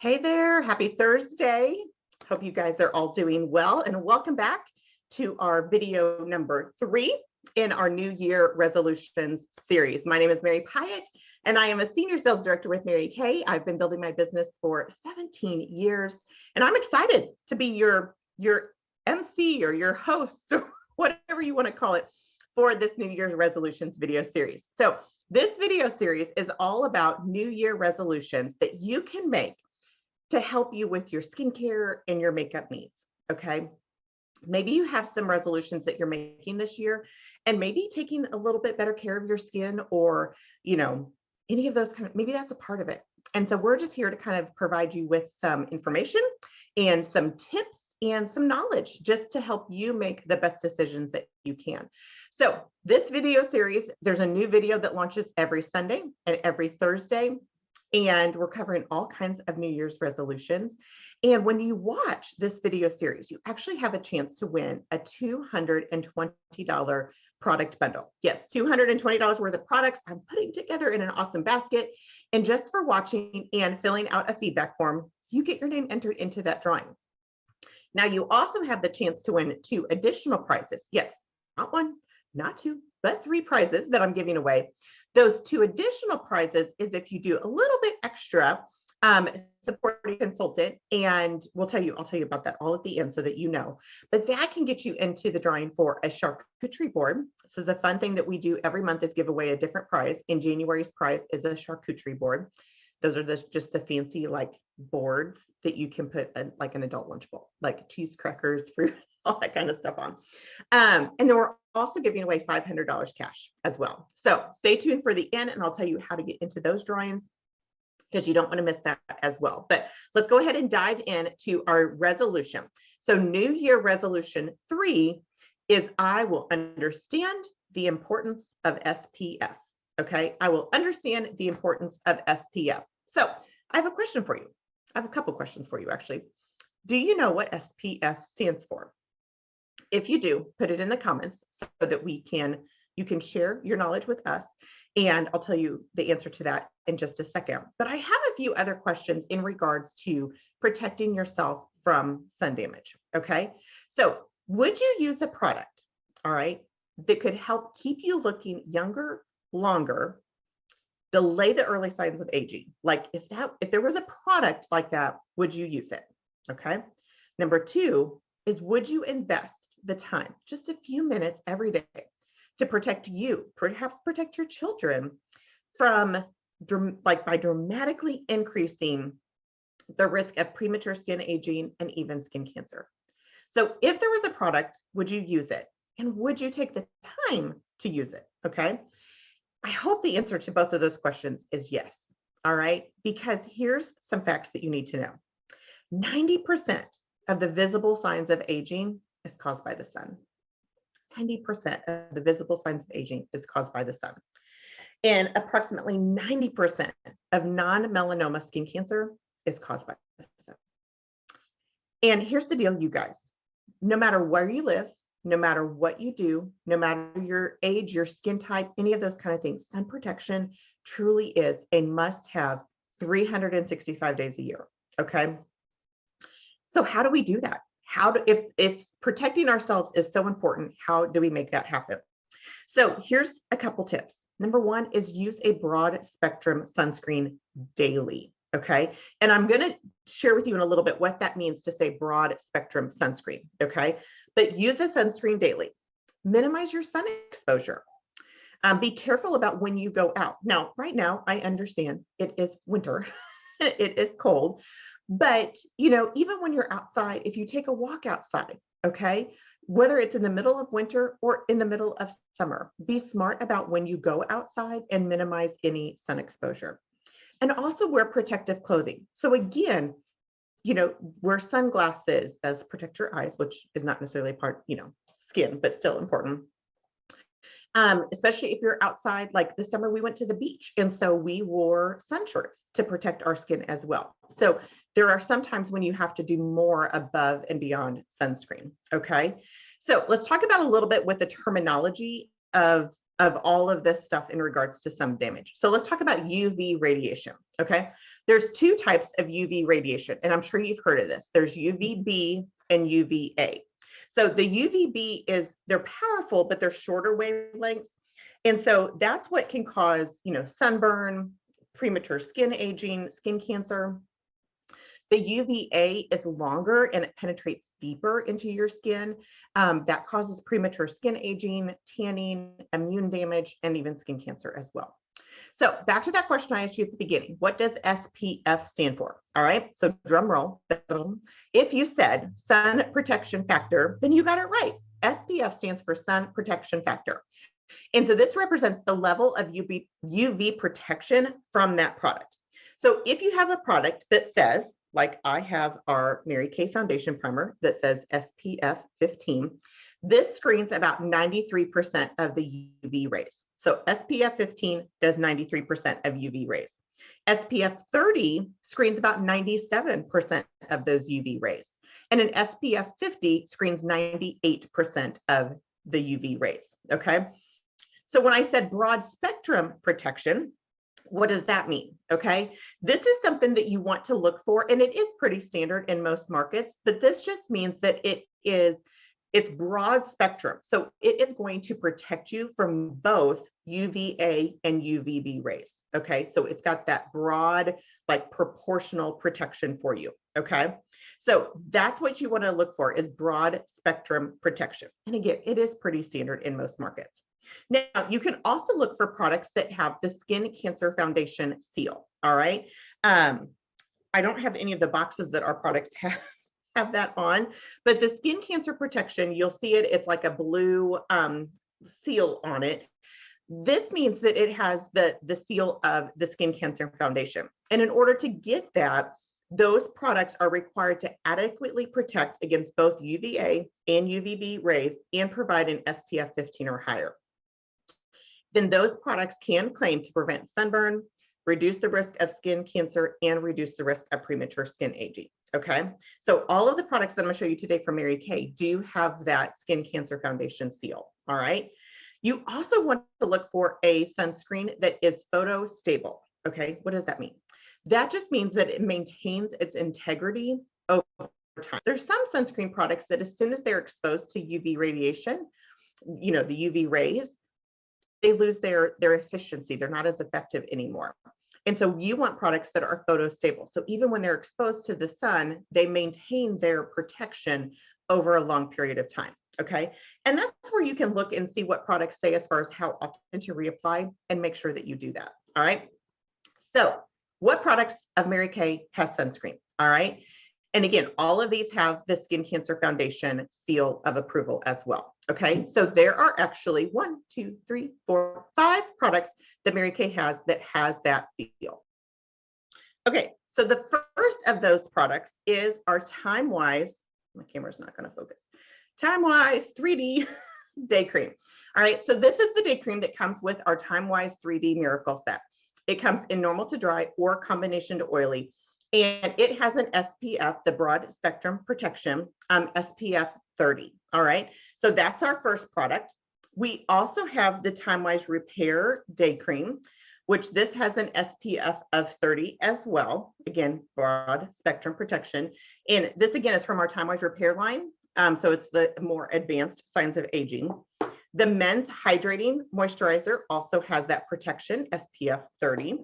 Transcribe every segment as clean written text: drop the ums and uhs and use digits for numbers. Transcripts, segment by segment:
Hey there, happy Thursday. Hope you guys are all doing well and welcome back to our video number 3 in our New Year Resolutions series. My name is Mary Pyatt and I am a Senior Sales Director with Mary Kay. I've been building my business for 17 years and I'm excited to be your MC or your host or whatever you want to call it for this New Year's Resolutions video series. So this video series is all about New Year resolutions that you can make to help you with your skincare and your makeup needs, okay? Maybe you have some resolutions that you're making this year and maybe taking a little bit better care of your skin or, any of those maybe that's a part of it. And so we're just here to kind of provide you with some information and some tips and some knowledge just to help you make the best decisions that you can. So this video series, there's a new video that launches every Sunday and every Thursday. And we're covering all kinds of New Year's resolutions. And when you watch this video series, you actually have a chance to win a $220 product bundle. Yes, $220 worth of products I'm putting together in an awesome basket. And just for watching and filling out a feedback form, you get your name entered into that drawing. Now, you also have the chance to win 2 additional prizes. Yes, not 1, not 2, but 3 prizes that I'm giving away. Those 2 additional prizes is if you do a little bit extra supporting consultant, and I'll tell you about that all at the end so that you know. But that can get you into the drawing for a charcuterie board. This is a fun thing that we do every month is give away a different prize. In January's prize is a charcuterie board. Those are just the fancy boards that you can put like an adult lunch bowl, like cheese crackers, fruit, all that kind of stuff on. And then we're also giving away $500 cash as well. So stay tuned for the end and I'll tell you how to get into those drawings because you don't want to miss that as well. But let's go ahead and dive into our resolution. So New Year resolution 3 is I will understand the importance of SPF. Okay, I will understand the importance of SPF. So I have a question for you. I have a couple questions for you actually. Do you know what SPF stands for? If you do, put it in the comments so that you can share your knowledge with us. And I'll tell you the answer to that in just a second. But I have a few other questions in regards to protecting yourself from sun damage. Okay. So would you use a product, all right, that could help keep you looking younger, longer, delay the early signs of aging? Like if there was a product like that, would you use it? Okay. Number 2 is would you invest the time, just a few minutes every day, to protect you, perhaps protect your children from by dramatically increasing the risk of premature skin aging and even skin cancer? So if there was a product, would you use it? And would you take the time to use it? Okay. I hope the answer to both of those questions is yes. All right. Because here's some facts that you need to know. 90% of the visible signs of aging is caused by the sun. 90% of the visible signs of aging is caused by the sun. And approximately 90% of non-melanoma skin cancer is caused by the sun. And here's the deal, you guys. No matter where you live, no matter what you do, no matter your age, your skin type, any of those kind of things, sun protection truly is a must-have 365 days a year. Okay. So how do we do that? If protecting ourselves is so important, how do we make that happen? So here's a couple tips. Number 1 is use a broad spectrum sunscreen daily. Okay. And I'm going to share with you in a little bit what that means to say broad spectrum sunscreen. Okay. But use a sunscreen daily. Minimize your sun exposure. Be careful about when you go out. Now, right now, I understand it is winter. It is cold. But, even when you're outside, if you take a walk outside, okay, whether it's in the middle of winter or in the middle of summer, be smart about when you go outside and minimize any sun exposure. And also wear protective clothing. So again, wear sunglasses as protect your eyes, which is not necessarily part, skin, but still important. Especially if you're outside, like this summer we went to the beach. And so we wore sun shorts to protect our skin as well. So there are some times when you have to do more above and beyond sunscreen. Okay. So let's talk about a little bit with the terminology of of all of this stuff in regards to sun damage. So let's talk about UV radiation, okay? There's two types of UV radiation, and I'm sure you've heard of this. There's UVB and UVA. So the UVB they're powerful, but they're shorter wavelengths. And so that's what can cause, sunburn, premature skin aging, skin cancer. The UVA is longer and it penetrates deeper into your skin. That causes premature skin aging, tanning, immune damage, and even skin cancer as well. So back to that question I asked you at the beginning. What does SPF stand for? All right, so drum roll. If you said sun protection factor, then you got it right. SPF stands for sun protection factor. And so this represents the level of UV protection from that product. So if you have a product that says, like I have our Mary Kay foundation primer that says SPF 15, this screens about 93% of the UV rays. So SPF 15 does 93% of UV rays. SPF 30 screens about 97% of those UV rays. And an SPF 50 screens 98% of the UV rays, okay? So when I said broad spectrum protection, what does that mean? Okay, this is something that you want to look for, and it is pretty standard in most markets, but this just means that it's broad spectrum. So it is going to protect you from both UVA and UVB rays. Okay, so it's got that broad, like proportional protection for you. Okay, so that's what you want to look for is broad spectrum protection. And again, it is pretty standard in most markets. Now, you can also look for products that have the Skin Cancer Foundation seal, all right? I don't have any of the boxes that our products have that on, but the Skin Cancer Protection, you'll see it, it's like a blue seal on it. This means that it has the seal of the Skin Cancer Foundation. And in order to get that, those products are required to adequately protect against both UVA and UVB rays and provide an SPF 15 or higher. Then those products can claim to prevent sunburn, reduce the risk of skin cancer, and reduce the risk of premature skin aging, okay? So all of the products that I'm gonna show you today from Mary Kay do have that Skin Cancer Foundation seal, all right? You also want to look for a sunscreen that is photo stable, okay? What does that mean? That just means that it maintains its integrity over time. There's some sunscreen products that as soon as they're exposed to UV radiation, the UV rays, they lose their efficiency. They're not as effective anymore. And so you want products that are photostable. So even when they're exposed to the sun, they maintain their protection over a long period of time, okay? And that's where you can look and see what products say as far as how often to reapply and make sure that you do that, all right? So what products of Mary Kay has sunscreen, all right? And again, all of these have the Skin Cancer Foundation seal of approval as well. Okay, so there are actually 1, 2, 3, 4, 5 products that Mary Kay has that seal. Okay, so the first of those products is our Time-Wise, my camera's not going to focus, Time-Wise 3D Day Cream. All right, so this is the day cream that comes with our Time-Wise 3D Miracle Set. It comes in normal to dry or combination to oily. And it has an SPF, the broad spectrum protection, SPF 30. All right. So that's our first product. We also have the Time-Wise Repair Day Cream, which this has an SPF of 30 as well. Again, broad spectrum protection. And this again is from our Time-Wise Repair line. So it's the more advanced signs of aging. The Men's Hydrating Moisturizer also has that protection, SPF 30.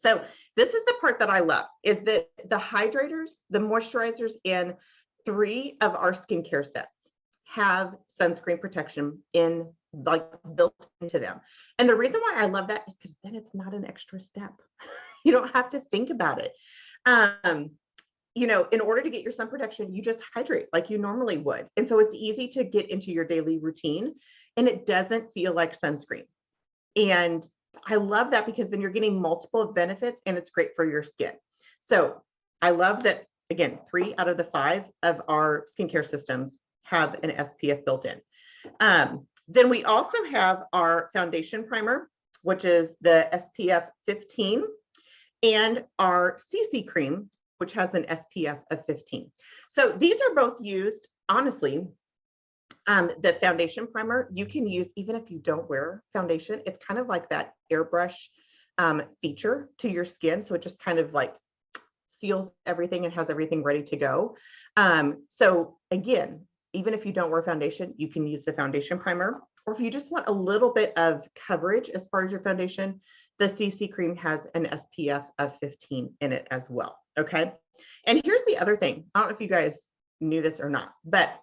So this is the part that I love, is that the hydrators, the moisturizers in 3 of our skincare sets have sunscreen protection built into them. And the reason why I love that is because then it's not an extra step. You don't have to think about it. In order to get your sun protection, you just hydrate like you normally would. And so it's easy to get into your daily routine and it doesn't feel like sunscreen. And I love that because then you're getting multiple benefits and it's great for your skin. So I love that, again, 3 out of the 5 of our skincare systems have an SPF built in. Then we also have our foundation primer, which is the SPF 15, and our CC cream, which has an SPF of 15. So these are both used, honestly, The foundation primer, you can use even if you don't wear foundation. It's kind of like that airbrush feature to your skin. So it just kind of like seals everything and has everything ready to go. So again, even if you don't wear foundation, you can use the foundation primer. Or if you just want a little bit of coverage as far as your foundation, the CC cream has an SPF of 15 in it as well. Okay. And here's the other thing. I don't know if you guys knew this or not, but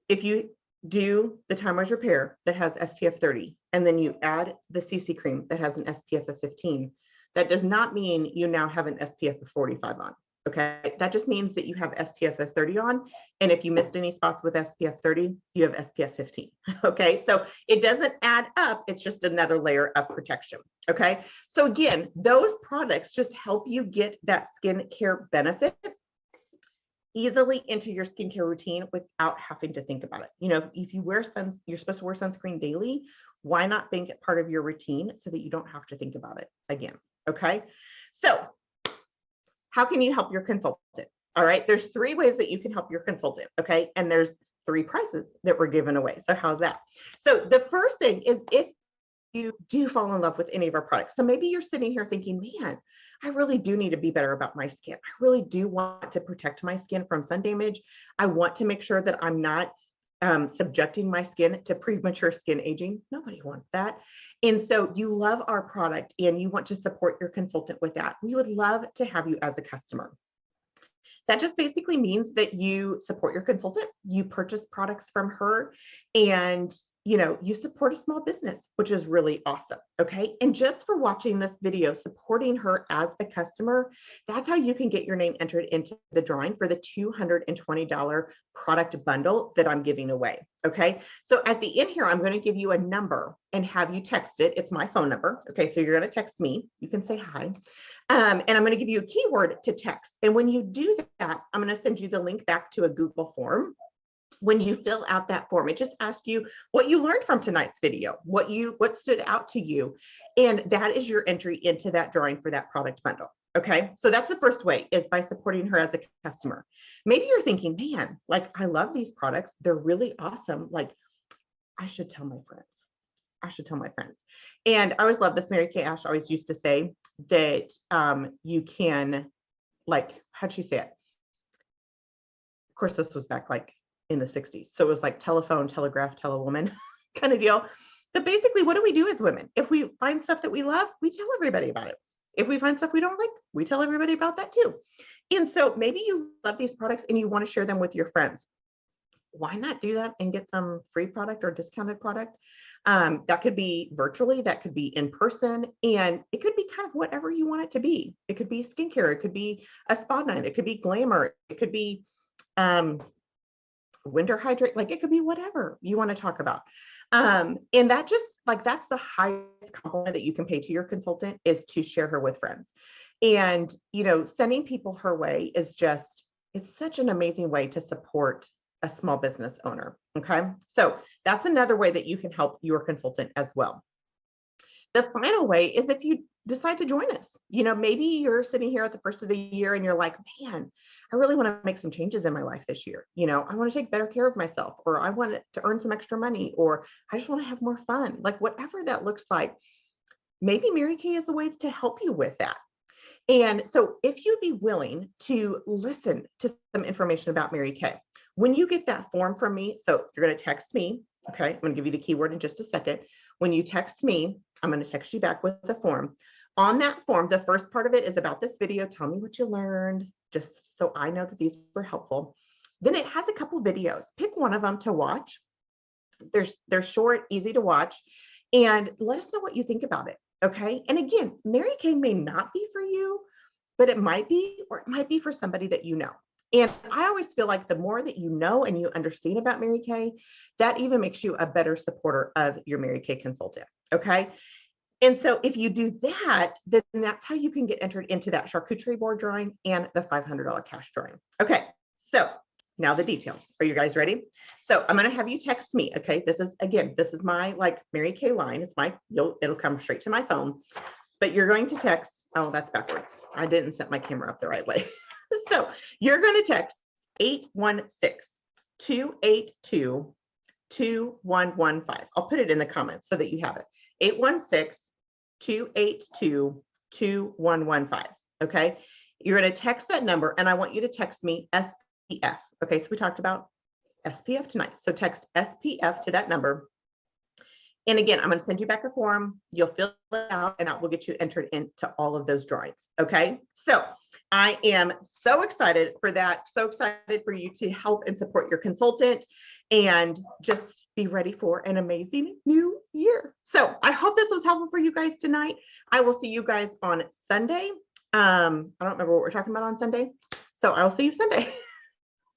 if you do the Time Wise Repair that has SPF 30, and then you add the CC cream that has an SPF of 15, that does not mean you now have an SPF of 45 on. Okay, that just means that you have SPF of 30 on. And if you missed any spots with SPF 30, you have SPF 15. Okay, so it doesn't add up. It's just another layer of protection. Okay, so again, those products just help you get that skincare benefit easily into your skincare routine without having to think about it. You know, if you wear you're supposed to wear sunscreen daily, why not make it part of your routine so that you don't have to think about it again? Okay, so how can you help your consultant? All right, there's 3 ways that you can help your consultant. Okay, and there's 3 prizes that were given away. So how's that? So the first thing is if you do fall in love with any of our products. So maybe you're sitting here thinking, man, I really do need to be better about my skin. I really do want to protect my skin from sun damage. I want to make sure that I'm not subjecting my skin to premature skin aging. Nobody wants that. And so you love our product and you want to support your consultant with that. We would love to have you as a customer. That just basically means that you support your consultant, you purchase products from her, and you support a small business, which is really awesome. Okay. And just for watching this video, supporting her as a customer, that's how you can get your name entered into the drawing for the $220 product bundle that I'm giving away. Okay. So at the end here, I'm going to give you a number and have you text it. It's my phone number. Okay. So you're going to text me. You can say hi. And I'm going to give you a keyword to text. And when you do that, I'm going to send you the link back to a Google form. When you fill out that form, it just asks you what you learned from tonight's video, what stood out to you. And that is your entry into that drawing for that product bundle. Okay. So that's the first way, is by supporting her as a customer. Maybe you're thinking, man, like, I love these products. They're really awesome. Like, I should tell my friends. I should tell my friends. And I always love this. Mary Kay Ash always used to say that you can, like, how'd she say it? Of course, this was back like in the 60s. So it was like telephone, telegraph, tell a woman kind of deal. But basically, what do we do as women? If we find stuff that we love, we tell everybody about it. If we find stuff we don't like, we tell everybody about that too. And so maybe you love these products and you want to share them with your friends. Why not do that and get some free product or discounted product? That could be virtually, that could be in person, and it could be kind of whatever you want it to be. It could be skincare, it could be a spa night, it could be glamour, it could be winter hydrate, like it could be whatever you want to talk about. And that just like, that's the highest compliment that you can pay to your consultant, is to share her with friends. And, sending people her way is just, it's such an amazing way to support a small business owner. Okay. So that's another way that you can help your consultant as well. The final way is if you decide to join us. Maybe you're sitting here at the first of the year and you're like, man, I really want to make some changes in my life this year. I want to take better care of myself, or I want to earn some extra money, or I just want to have more fun. Like, whatever that looks like, maybe Mary Kay is the way to help you with that. And so if you'd be willing to listen to some information about Mary Kay, when you get that form from me, so you're going to text me. Okay. I'm going to give you the keyword in just a second. When you text me, I'm going to text you back with the form. On that form, the first part of it is about this video. Tell me what you learned, just so I know that these were helpful. Then it has a couple videos. Pick one of them to watch. They're short, easy to watch, and let us know what you think about it. Okay. And again, Mary Kay may not be for you, but it might be, or it might be for somebody that you know. And I always feel like the more that you know and you understand about Mary Kay, that even makes you a better supporter of your Mary Kay consultant. Okay. And so if you do that, then that's how you can get entered into that charcuterie board drawing and the $500 cash drawing. Okay. So now the details. Are you guys ready? So I'm going to have you text me. Okay. This is my like Mary Kay line. It'll come straight to my phone, but you're going to text. Oh, that's backwards. I didn't set my camera up the right way. So you're going to text 816-282-2888. 816-2115. I'll put it in the comments so that you have it. 816-282-2115. Okay. You're going to text that number and I want you to text me SPF. Okay. So we talked about SPF tonight. So text SPF to that number. And again, I'm going to send you back a form. You'll fill it out and that will get you entered into all of those drawings. Okay. So I am so excited for that. So excited for you to help and support your consultant and just be ready for an amazing new year. So I hope this was helpful for you guys tonight. I will see you guys on Sunday. I don't remember what we're talking about on Sunday. So I'll see you Sunday.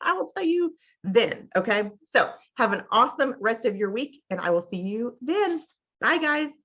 I will tell you then. Okay. So have an awesome rest of your week and I will see you then. Bye guys.